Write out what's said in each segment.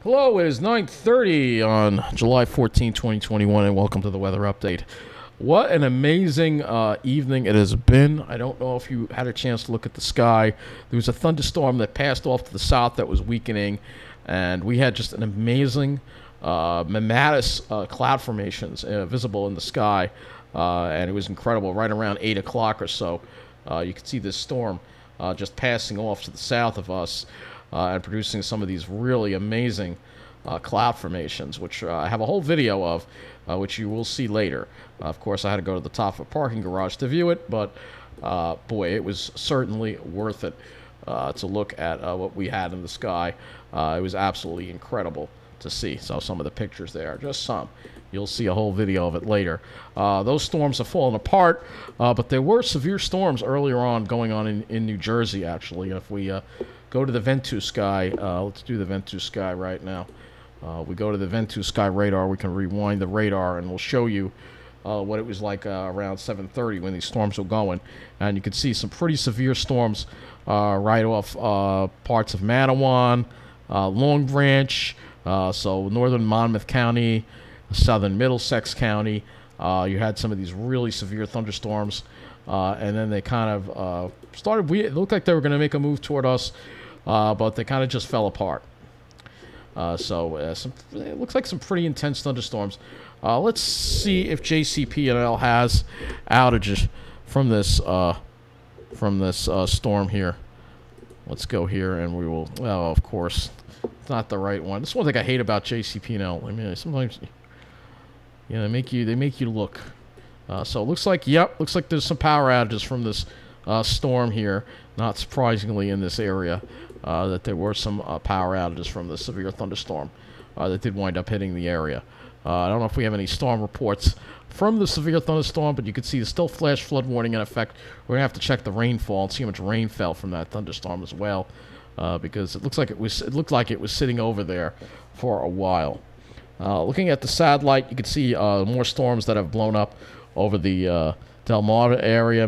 Hello, it is 9:30 on July 14, 2021, and welcome to the weather update. What an amazing evening it has been. I don't know if you had a chance to look at the sky. There was a thunderstorm that passed off to the south that was weakening, and we had just an amazing mammatus cloud formations visible in the sky, and it was incredible. Right around 8 o'clock or so, you could see this storm just passing off to the south of us and producing some of these really amazing cloud formations, which I have a whole video of, which you will see later. Of course, I had to go to the top of a parking garage to view it, but boy, it was certainly worth it to look at what we had in the sky. It was absolutely incredible to see. So some of the pictures there, just some. You'll see a whole video of it later. Those storms have fallen apart, but there were severe storms earlier on going on in New Jersey, actually. If we go to the Ventus sky, let's do the Ventus sky right now. We go to the Ventus sky radar. We can rewind the radar, and we'll show you what it was like around 7:30 when these storms were going. And you can see some pretty severe storms right off parts of Mattawan, Long Branch, so northern Monmouth County, southern Middlesex County. You had some of these really severe thunderstorms, and then they kind of started. It looked like they were going to make a move toward us, but they kind of just fell apart. It looks like some pretty intense thunderstorms. Let's see if JCP&L has outages from this storm here. Let's go here, and we will. Well, of course, it's not the right one. This is one thing I hate about JCP&L. I mean, sometimes, they make you look. So it looks like there's some power outages from this storm here. Not surprisingly, in this area, that there were some power outages from the severe thunderstorm that did wind up hitting the area. I don't know if we have any storm reports from the severe thunderstorm, but you can see there's still flash flood warning in effect. We're gonna have to check the rainfall and see how much rain fell from that thunderstorm as well, because it looked like it was sitting over there for a while. Looking at the satellite, you can see more storms that have blown up over the Delmarva area,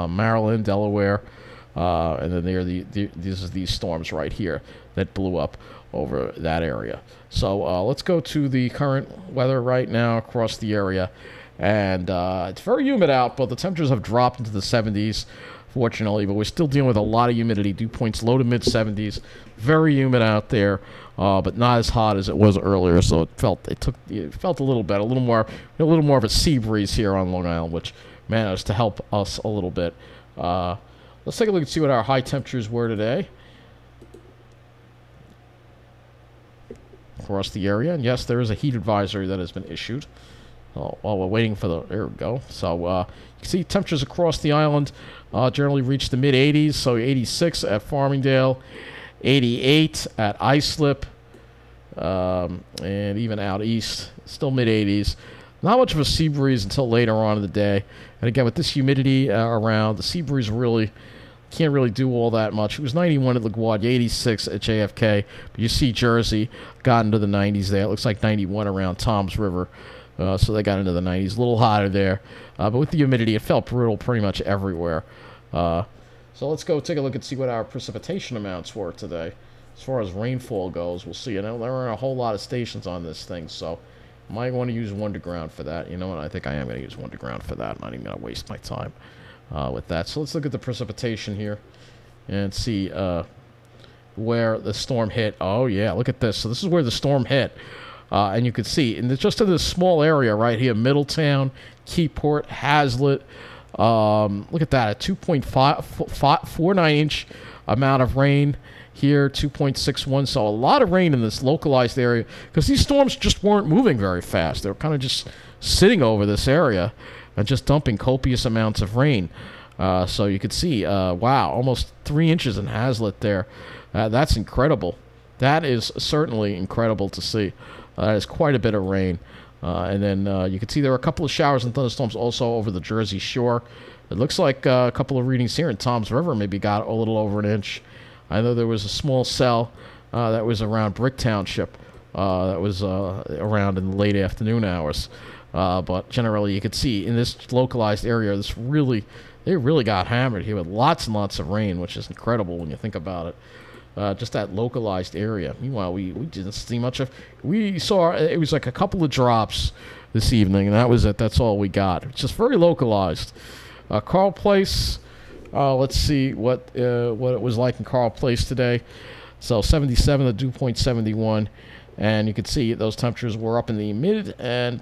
Maryland, Delaware, and then there are these storms right here that blew up over that area. So let's go to the current weather right now across the area, and it's very humid out, but the temperatures have dropped into the 70s, fortunately, but we're still dealing with a lot of humidity. Dew points low to mid 70s, very humid out there, but not as hot as it was earlier. So it felt a little better, a little more of a sea breeze here on Long Island, which managed to help us a little bit. Let's take a look and see what our high temperatures were today across the area. And yes, there is a heat advisory that has been issued. While we're waiting for there we go. So you can see temperatures across the island generally reach the mid 80s. So 86 at Farmingdale, 88 at Islip, and even out east, still mid 80s. Not much of a sea breeze until later on in the day. And again, with this humidity around, the sea breeze can't really do all that much. It was 91 at LaGuardia, 86 at JFK. But you see Jersey got into the 90s there. It looks like 91 around Toms River. So they got into the 90s. A little hotter there. But with the humidity, it felt brutal pretty much everywhere. So let's go take a look and see what our precipitation amounts were today. As far as rainfall goes, we'll see. There aren't a whole lot of stations on this thing, so might want to use one to ground for that. You know what? I think I am going to use one to ground for that. I'm not even going to waste my time with that. So let's look at the precipitation here and see where the storm hit. Oh, yeah, look at this. So this is where the storm hit. And you can see, just in this small area right here, Middletown, Keyport, Hazlitt. Look at that, a 2.49-inch amount of rain here, 2.61. So a lot of rain in this localized area because these storms just weren't moving very fast. They were kind of just sitting over this area and just dumping copious amounts of rain. So you could see, wow, almost 3 inches in Hazlitt there. That's incredible. That is certainly incredible to see. That is quite a bit of rain. And then you can see there are a couple of showers and thunderstorms also over the Jersey Shore. It looks like a couple of readings here in Toms River maybe got a little over an inch. I know there was a small cell that was around Brick Township that was around in the late afternoon hours. But generally you could see in this localized area, they really got hammered here with lots and lots of rain, which is incredible when you think about it. just that localized area. Meanwhile, we didn't see much of. We saw it was like a couple of drops this evening, and that was it. That's all we got. It's just very localized. Carl Place. Let's see what it was like in Carl Place today. So 77, the dew point 71, and you can see those temperatures were up in the mid and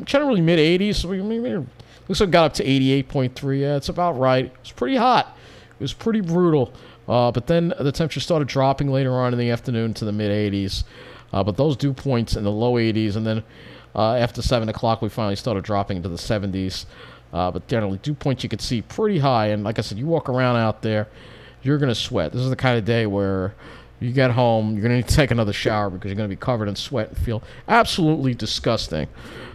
generally mid 80s. So looks like it got up to 88.3. Yeah, it's about right. It was pretty hot. It was pretty brutal. But then the temperature started dropping later on in the afternoon to the mid 80s. But those dew points in the low 80s, and then after 7 o'clock we finally started dropping into the 70s. But generally, dew points you could see pretty high. And like I said, you walk around out there, you're going to sweat. This is the kind of day where you get home, you're going to need to take another shower because you're going to be covered in sweat and feel absolutely disgusting.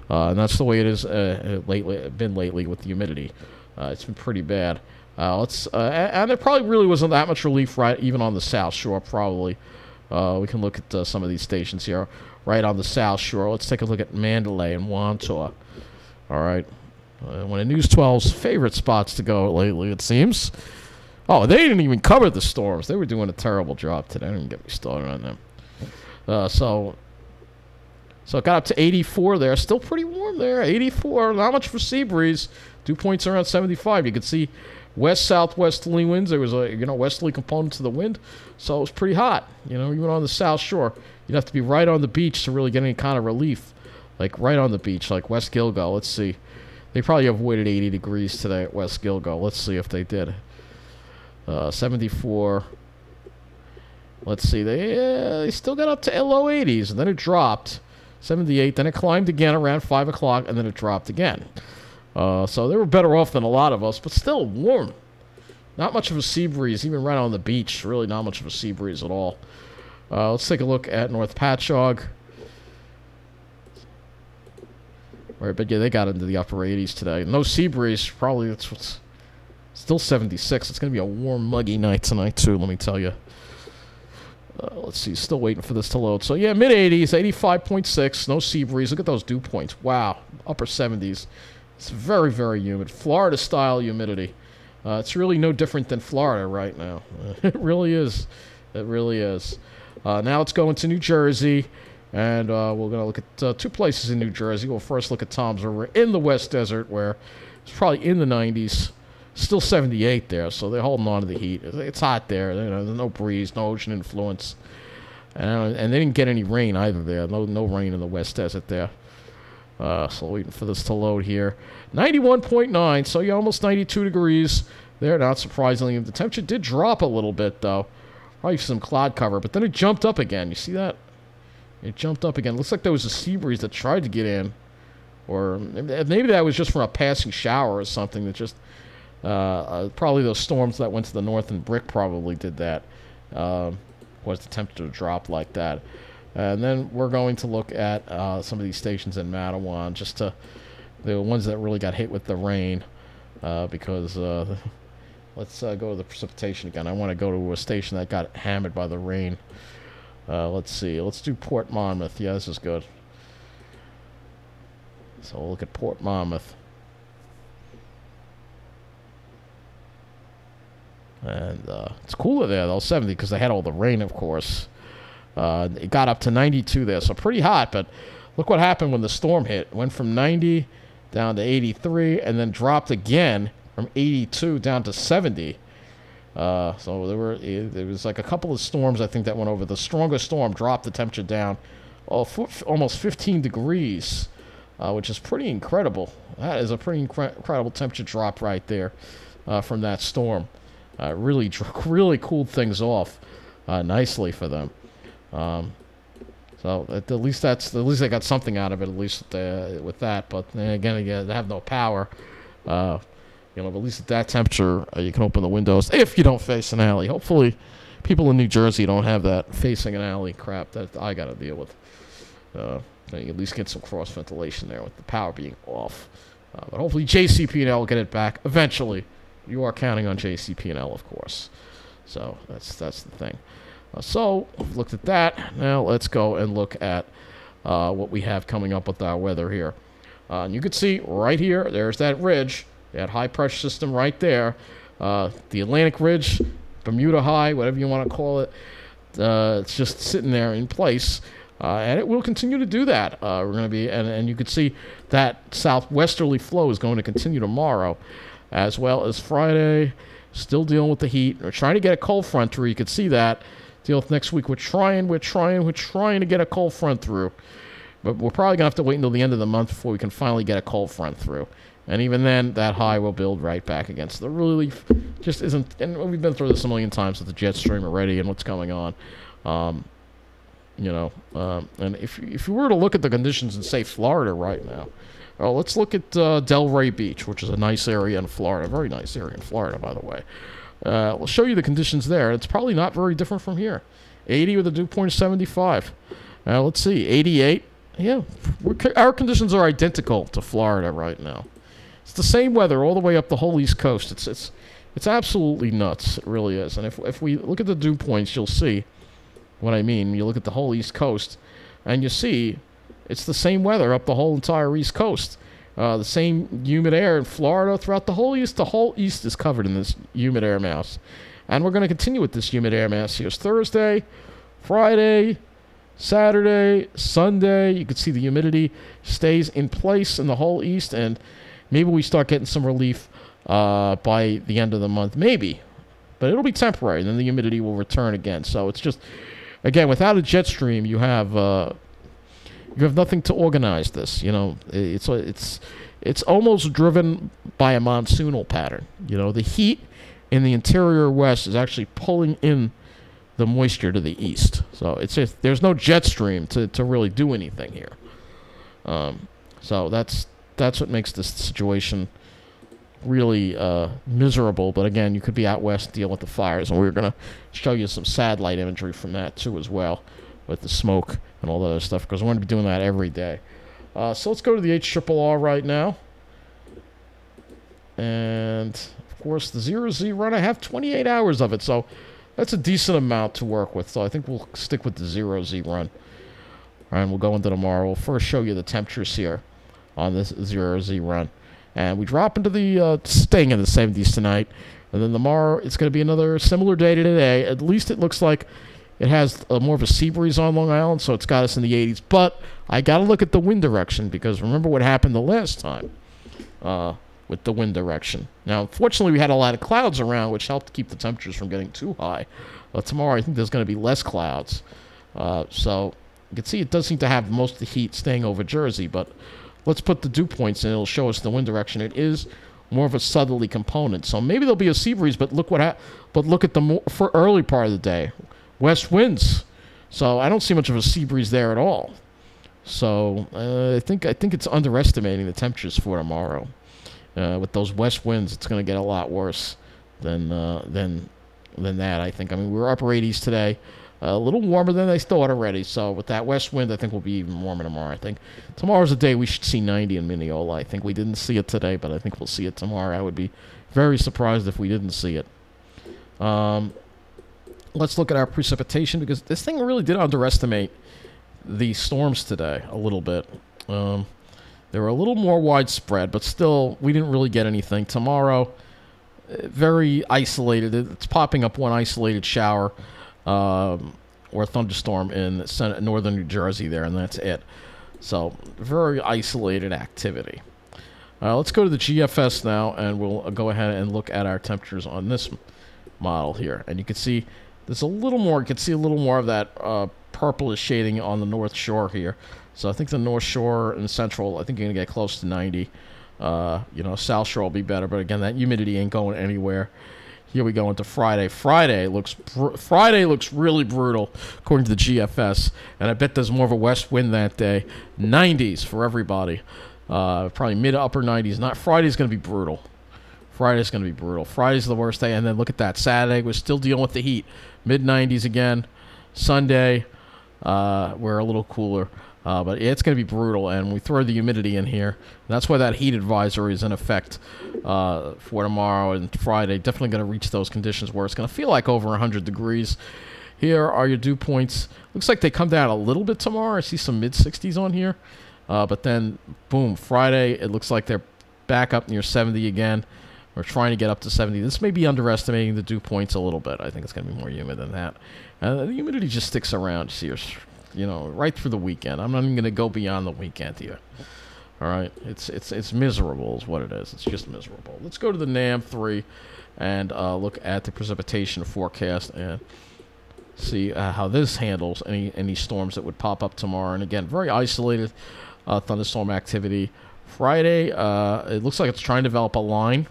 And that's the way it is lately with the humidity. It's been pretty bad. And there probably really wasn't that much relief right even on the South Shore, probably. We can look at some of these stations here right on the South Shore. Let's take a look at Mandalay and Wantaw. All right. One of News 12's favorite spots to go lately, it seems. Oh, they didn't even cover the storms. They were doing a terrible job today. Don't even get me started on them. So it got up to 84 there. Still pretty warm there. 84. Not much for sea breeze. Dew points around 75. You can see west-southwesterly winds. There was a westerly component to the wind, so it was pretty hot. Even on the South Shore, you'd have to be right on the beach to really get any kind of relief. Like right on the beach, like West Gilgo. Let's see. They probably avoided 80 degrees today at West Gilgo. Let's see if they did. 74. Let's see. They still got up to low 80s, and then it dropped. 78. Then it climbed again around 5 o'clock, and then it dropped again. So they were better off than a lot of us, but still warm. Not much of a sea breeze, even right on the beach. Really not much of a sea breeze at all. Let's take a look at North Patchogue. All right, but yeah, they got into the upper 80s today. No sea breeze. Probably it's still 76. It's going to be a warm, muggy night tonight, too, let me tell you. Let's see. Still waiting for this to load. So, yeah, mid-80s, 85.6. No sea breeze. Look at those dew points. Wow. Upper 70s. It's very, very humid. Florida-style humidity. It's really no different than Florida right now. It really is. It really is. Now let's go into New Jersey. And we're going to look at two places in New Jersey. We'll first look at Toms River in the West Desert, where it's probably in the 90s. Still 78 there, so they're holding on to the heat. It's hot there. There's no breeze, no ocean influence. And they didn't get any rain either there. No rain in the West Desert there. So waiting for this to load here. 91.9, so you're almost 92 degrees there, not surprisingly. The temperature did drop a little bit, though. Probably some cloud cover, but then it jumped up again. You see that? It jumped up again. Looks like there was a sea breeze that tried to get in. Or maybe that was just from a passing shower or something that just... probably those storms that went to the north and Brick probably did that. Was the temperature drop like that. And then we're going to look at some of these stations in Matawan, just to the ones that really got hit with the rain. Because let's go to the precipitation again. I want to go to a station that got hammered by the rain. Let's see. Let's do Port Monmouth. Yeah, this is good. So we'll look at Port Monmouth. And it's cooler there, though, 70, because they had all the rain, of course. It got up to 92 there, so pretty hot. But look what happened when the storm hit. It went from 90 down to 83, and then dropped again from 82 down to 70. So there was like a couple of storms, I think, that went over. The strongest storm dropped the temperature down almost 15 degrees, which is pretty incredible. That is a pretty incredible temperature drop right there from that storm. Really cooled things off nicely for them. So at least they got something out of it, at least with that. But then again, they have no power. But at least at that temperature, you can open the windows if you don't face an alley. Hopefully, people in New Jersey don't have that facing an alley crap that I got to deal with. You at least get some cross ventilation there with the power being off. But hopefully, JCP&L will get it back eventually. You are counting on JCP&L, of course. So that's the thing. So we've looked at that. Now let's go and look at what we have coming up with our weather here. And you can see right here, there's that ridge, that high pressure system right there. The Atlantic Ridge, Bermuda High, whatever you want to call it. It's just sitting there in place, and it will continue to do that. We're going to be, and you can see that southwesterly flow is going to continue tomorrow, as well as Friday. Still dealing with the heat. We're trying to get a cold front through. You can see that. Deal with next week. We're trying to get a cold front through. But we're probably going to have to wait until the end of the month before we can finally get a cold front through. And even then, that high will build right back against the relief. Just isn't, and we've been through this a million times with the jet stream already and what's going on. And if you were to look at the conditions in, say, Florida right now, let's look at Delray Beach, which is a nice area in Florida. Very nice area in Florida, by the way. We'll show you the conditions there. It's probably not very different from here. 80 with a dew point of 75. Let's see, 88. Yeah, our conditions are identical to Florida right now. It's the same weather all the way up the whole East Coast. It's absolutely nuts. It really is. And if we look at the dew points, you'll see what I mean. You look at the whole East Coast, and you see it's the same weather up the whole entire East Coast. The same humid air in Florida throughout the whole East. The whole East is covered in this humid air mass. And we're going to continue with this humid air mass. Here's Thursday, Friday, Saturday, Sunday. You can see the humidity stays in place in the whole East, and maybe we start getting some relief by the end of the month. Maybe. But it'll be temporary, and then the humidity will return again. So it's just, again, without a jet stream, you have nothing to organize this. You know, it's almost driven by a monsoonal pattern. You know, the heat in the interior west is actually pulling in the moisture to the east. So it's just, there's no jet stream to really do anything here. So that's what makes this situation really miserable. But again, you could be out west dealing with the fires, and we're going to show you some satellite imagery from that too as well, with the smoke and all that other stuff, because we're going to be doing that every day. So let's go to the HRRR right now. And, of course, the 0Z run, I have 28 hours of it, so that's a decent amount to work with. So I think we'll stick with the 0Z run. And we'll go into tomorrow. We'll first show you the temperatures here on this 0Z run. And we drop into the, staying in the 70s tonight. And then tomorrow, it's going to be another similar day to today. At least it looks like it has more of a sea breeze on Long Island, so it's got us in the 80s. But I got to look at the wind direction, because remember what happened the last time with the wind direction. Now, unfortunately, we had a lot of clouds around, which helped keep the temperatures from getting too high. But tomorrow, I think there's going to be less clouds. So you can see it does seem to have most of the heat staying over Jersey. But let's put the dew points in. It'll show us the wind direction. It is more of a southerly component. So maybe there'll be a sea breeze, but look at the for early part of the day. West winds, so I don't see much of a sea breeze there at all. So I think it's underestimating the temperatures for tomorrow. With those west winds, it's going to get a lot worse than that. I think. I mean, we were upper 80s today, a little warmer than they thought already. So with that west wind, I think we'll be even warmer tomorrow. I think tomorrow's a day we should see 90 in Mineola. I think we didn't see it today, but I think we'll see it tomorrow. I would be very surprised if we didn't see it. Let's look at our precipitation, because this thing really did underestimate the storms today a little bit. They were a little more widespread, but still, we didn't really get anything. Tomorrow, very isolated. It's popping up one isolated shower or thunderstorm in northern New Jersey there, and that's it. So, very isolated activity. Let's go to the GFS now, and we'll go ahead and look at our temperatures on this model here. And you can see there's a little more. You can see a little more of that purplish shading on the North Shore here. So I think the North Shore and Central, I think you're going to get close to 90. South Shore will be better, but again, that humidity ain't going anywhere. Here we go into Friday. Friday looks really brutal, according to the GFS, and I bet there's more of a west wind that day. 90s for everybody. Probably mid-upper 90s. Friday's going to be brutal. Friday's going to be brutal. Friday's the worst day, and then look at that. Saturday, we're still dealing with the heat. Mid-90s again. Sunday, we're a little cooler. But it's going to be brutal, and we throw the humidity in here. That's why that heat advisory is in effect for tomorrow and Friday. Definitely going to reach those conditions where it's going to feel like over 100 degrees. Here are your dew points. Looks like they come down a little bit tomorrow. I see some mid-60s on here. But then, boom, Friday, it looks like they're back up near 70 again. We're trying to get up to 70. This may be underestimating the dew points a little bit. I think it's going to be more humid than that. The humidity just sticks around here, you know, right through the weekend. I'm not even going to go beyond the weekend here. All right, it's miserable is what it is. It's just miserable. Let's go to the NAM3 and look at the precipitation forecast and see how this handles any storms that would pop up tomorrow. And again, very isolated thunderstorm activity. Friday, it looks like it's trying to develop a line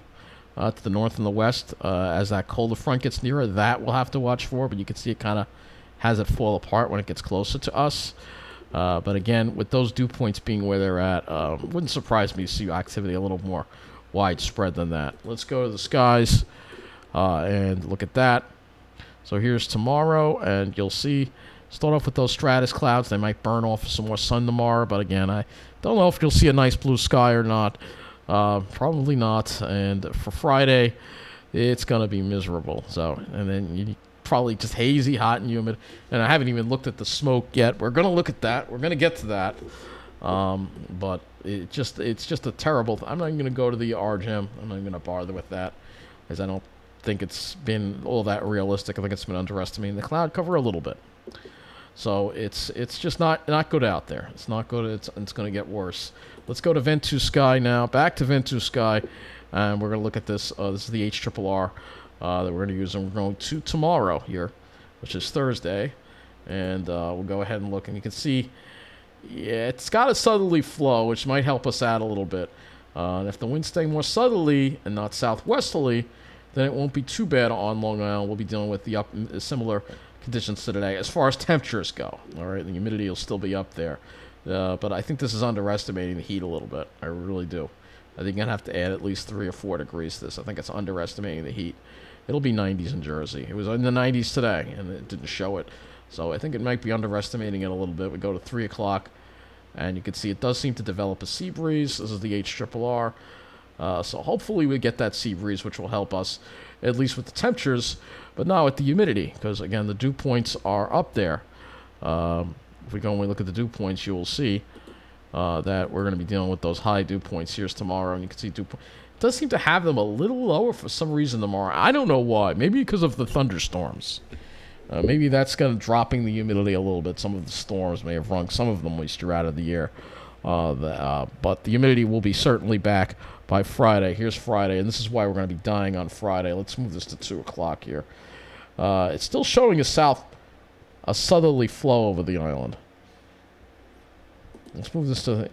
to the north and the west as that colder front gets nearer. That we'll have to watch for, but you can see it kind of has it fall apart when it gets closer to us. But again, with those dew points being where they're at, wouldn't surprise me to see activity a little more widespread than that. Let's go to the skies and look at that. So here's tomorrow, and you'll see, start off with those stratus clouds. They might burn off some more sun tomorrow, but again, I don't know if you'll see a nice blue sky or not. Probably not. And for Friday, it's going to be miserable. So, and then you probably just hazy, hot, and humid. And I haven't even looked at the smoke yet. We're going to look at that. We're going to get to that. But it's just a terrible. I'm not even going to go to the RGM. I'm not even going to bother with that, as I don't think it's been all that realistic. I think it's been underestimating the cloud cover a little bit. So it's just not good out there. It's not good. It's going to get worse. Let's go to Ventus Sky now. Back to Ventus Sky, and we're going to look at this. This is the HRRR that we're going to use, and we're going to tomorrow here, which is Thursday, and we'll go ahead and look, and you can see, yeah, it's got a southerly flow, which might help us out a little bit. And if the winds stay more southerly and not southwesterly, then it won't be too bad on Long Island. We'll be dealing with the similar conditions to today as far as temperatures go. All right, the humidity will still be up there, but I think this is underestimating the heat a little bit. I really do. I think you're gonna have to add at least 3 or 4 degrees to this. I think it's underestimating the heat. It'll be 90s in Jersey. It was in the 90s today, and it didn't show it. So I think it might be underestimating it a little bit. We go to 3 o'clock, and you can see it does seem to develop a sea breeze. This is the HRRR. So hopefully we get that sea breeze, which will help us, at least with the temperatures, but not with the humidity, because, again, the dew points are up there. If we go and we look at the dew points, you will see that we're going to be dealing with those high dew points. Here's tomorrow, and you can see dew points. It does seem to have them a little lower for some reason tomorrow. I don't know why. Maybe because of the thunderstorms. Maybe that's kind of dropping the humidity a little bit. Some of the storms may have wrung some of the moisture out of the air. But the humidity will be certainly back by Friday. Here's Friday, and this is why we're going to be dying on Friday. Let's move this to 2 o'clock here. It's still showing a southerly flow over the island. Let's move this to,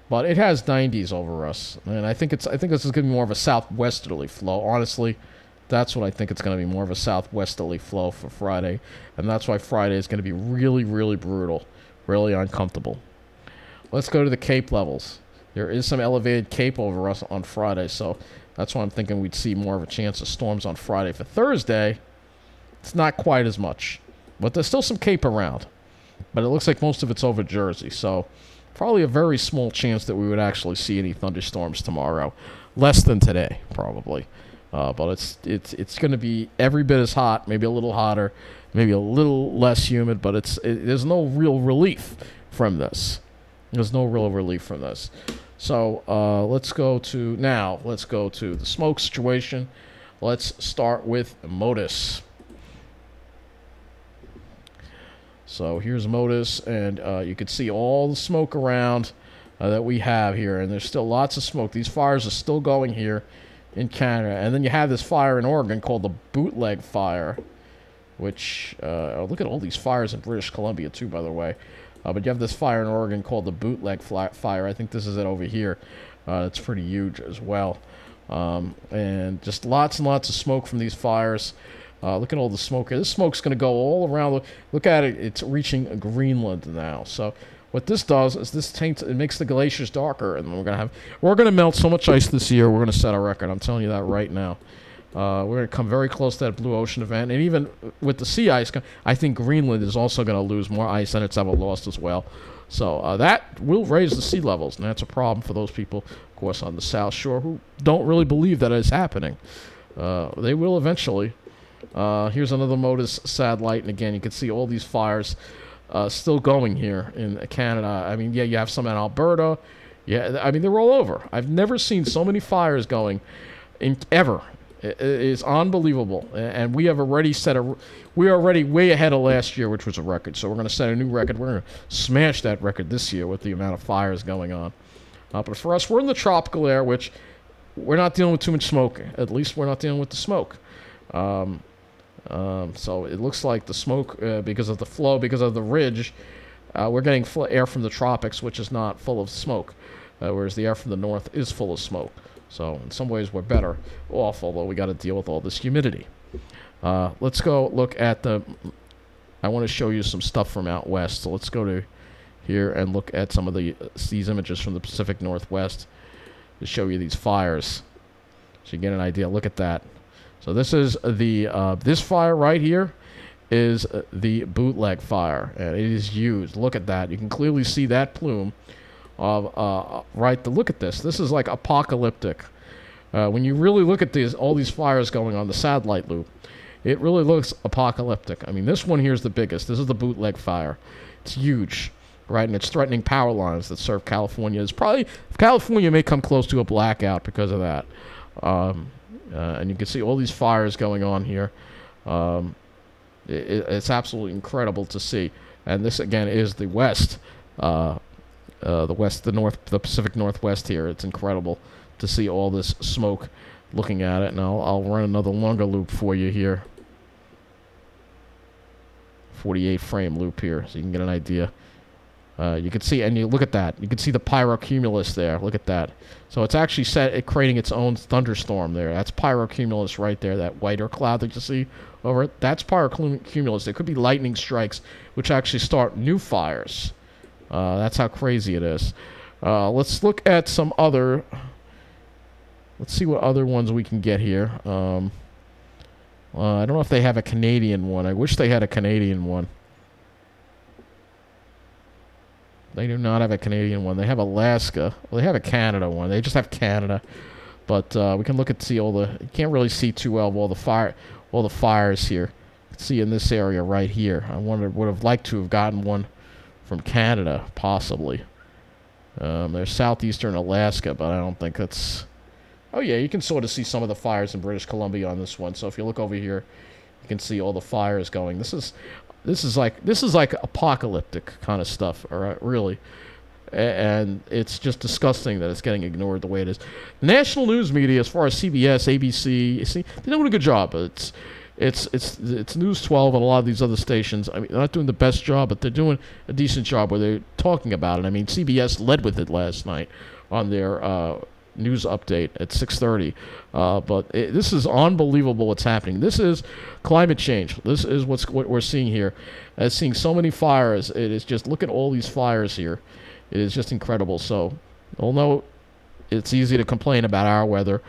but it has 90s over us, and I think this is going to be more of a southwesterly flow. Honestly, that's what I think it's going to be, more of a southwesterly flow for Friday, and that's why Friday is going to be really, really brutal, really uncomfortable. Let's go to the Cape levels. There is some elevated Cape over us on Friday, so that's why I'm thinking we'd see more of a chance of storms on Friday. For Thursday, it's not quite as much, but there's still some Cape around. But it looks like most of it's over Jersey, so probably a very small chance that we would actually see any thunderstorms tomorrow. Less than today, probably. But it's going to be every bit as hot, maybe a little hotter, maybe a little less humid, but there's no real relief from this. There's no real relief from this. So let's go to the smoke situation. Let's start with MODIS. So here's MODIS, and you can see all the smoke around that we have here, and there's still lots of smoke. These fires are still going here in Canada, and then you have this fire in Oregon called the Bootleg Fire, which look at all these fires in British Columbia too, by the way. But you have this fire in Oregon called the Bootleg Fire. I think this is it over here. It's pretty huge as well. And just lots and lots of smoke from these fires. Look at all the smoke here. This smoke's going to go all around. Look at it. It's reaching Greenland now. So what this does is it makes the glaciers darker, and we're going to melt so much ice this year. We're going to set a record. I'm telling you that right now. We're going to come very close to that blue ocean event, and even with the sea ice, I think Greenland is also going to lose more ice than it's ever lost as well. So that will raise the sea levels, and that's a problem for those people, of course, on the South Shore who don't really believe that it's happening. They will eventually. Here's another MODIS satellite, and again, you can see all these fires still going here in Canada. I mean, yeah, you have some in Alberta. Yeah, I mean, they're all over. I've never seen so many fires going ever. It is unbelievable, and we have already we're already way ahead of last year, which was a record. So we're going to set a new record. We're going to smash that record this year with the amount of fires going on. But for us, we're in the tropical air, which we're not dealing with too much smoke. At least we're not dealing with the smoke. So it looks like the smoke, because of the flow, because of the ridge, we're getting air from the tropics, which is not full of smoke, whereas the air from the north is full of smoke. So in some ways we're better off, although we got to deal with all this humidity. Let's go look at I want to show you some stuff from out west. So let's go to here and look at some of these images from the Pacific Northwest to show you these fires, so you get an idea. Look at that. So this is this fire right here is the bootleg fire, and it is huge. Look at that. You can clearly see that plume of look at this. This is like apocalyptic. When you really look at all these fires going on the satellite loop, it really looks apocalyptic. I mean, this one here is the biggest. This is the bootleg fire. It's huge, right? And it's threatening power lines that serve California. California may come close to a blackout because of that. And you can see all these fires going on here. It's absolutely incredible to see. And this again is the west, the Pacific Northwest here. It's incredible to see all this smoke. Looking at it, and I'll run another longer loop for you here. 48 frame loop here, so you can get an idea. You can see, and you look at that. You can see the pyrocumulus there. Look at that. So it's actually creating its own thunderstorm there. That's pyrocumulus right there. That whiter cloud that you see over it. That's pyrocumulus. There could be lightning strikes, which actually start new fires. That's how crazy it is. Let's look at some other. Let's see what other ones we can get here. I don't know if they have a Canadian one. I wish they had a Canadian one. They do not have a Canadian one. They have Alaska. Well, they have a Canada one. They just have Canada. But we can look at see all the. You can't really see too well all the fires here. You can see in this area right here. I would have liked to have gotten one from Canada, possibly. There's southeastern Alaska, but I don't think that's. Oh yeah, you can sort of see some of the fires in British Columbia on this one. So if you look over here, you can see all the fires going. This is like apocalyptic kind of stuff, all right, really. And it's just disgusting that it's getting ignored the way it is. National news media, as far as CBS, ABC, they're doing a good job. It's News 12 and a lot of these other stations. I mean, they're not doing the best job, but they're doing a decent job where they're talking about it. I mean, CBS led with it last night on their news update at 6:30. But this is unbelievable what's happening. This is climate change. This is what we're seeing here. Seeing so many fires. It is just, look at all these fires here. It is just incredible. So, although it's easy to complain about our weather,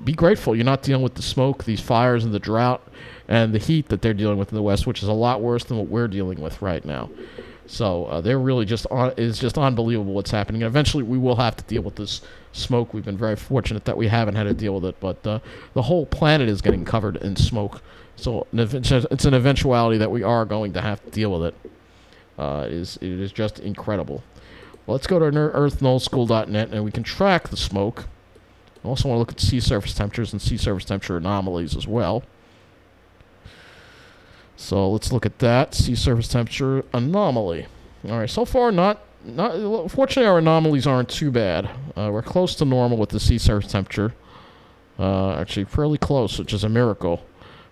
be grateful you're not dealing with the smoke, these fires, and the drought, and the heat that they're dealing with in the West, which is a lot worse than what we're dealing with right now. So they're really it's just unbelievable what's happening. And eventually we will have to deal with this smoke. We've been very fortunate that we haven't had to deal with it, but the whole planet is getting covered in smoke. So it's an eventuality that we are going to have to deal with it. It is just incredible. Well, let's go to earthnullschool.net and we can track the smoke. I also want to look at sea surface temperatures and sea surface temperature anomalies as well. So let's look at that. Sea surface temperature anomaly. All right, so far fortunately our anomalies aren't too bad. We're close to normal with the sea surface temperature. Actually fairly close, which is a miracle.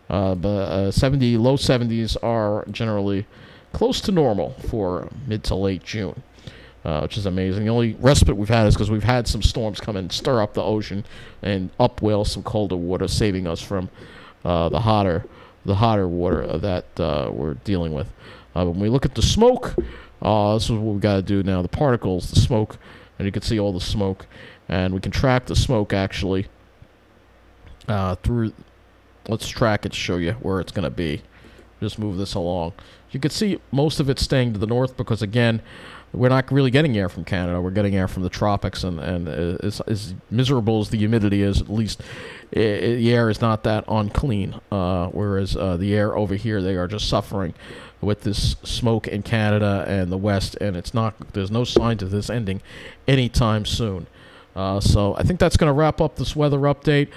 But low 70s are generally close to normal for mid to late June, which is amazing. The only respite we've had is because we've had some storms come and stir up the ocean and upwell some colder water, saving us from the hotter water that we're dealing with. When we look at the smoke, this is what we got to do now. The particles, the smoke, and you can see all the smoke, and we can track the smoke actually through. Let's track it to show you where it's going to be. Just move this along. You can see most of it staying to the north because, again, we're not really getting air from Canada. We're getting air from the tropics, and as miserable as the humidity is, at least the air is not that unclean. Whereas the air over here, they are just suffering with this smoke in Canada and the West, and there's no signs of this ending anytime soon. So I think that's going to wrap up this weather update.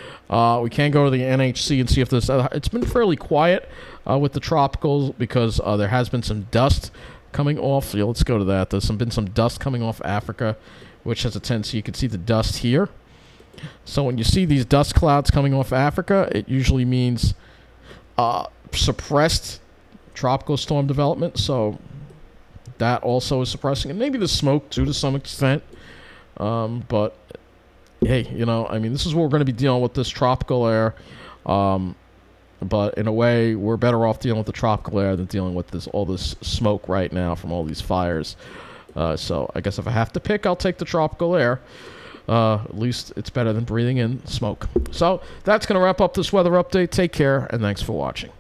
We can go to the NHC and see if this... it's been fairly quiet with the tropicals because there has been some dust coming off. Yeah, let's go to that. There's been some dust coming off Africa, which has a tendency... You can see the dust here. So when you see these dust clouds coming off Africa, it usually means suppressed tropical storm development. So that also is suppressing. And maybe the smoke, too, to some extent. But, hey, you know, I mean, this is what we're going to be dealing with, this tropical air. But in a way, we're better off dealing with the tropical air than dealing with all this smoke right now from all these fires. So I guess if I have to pick, I'll take the tropical air. At least it's better than breathing in smoke. So that's going to wrap up this weather update. Take care, and thanks for watching.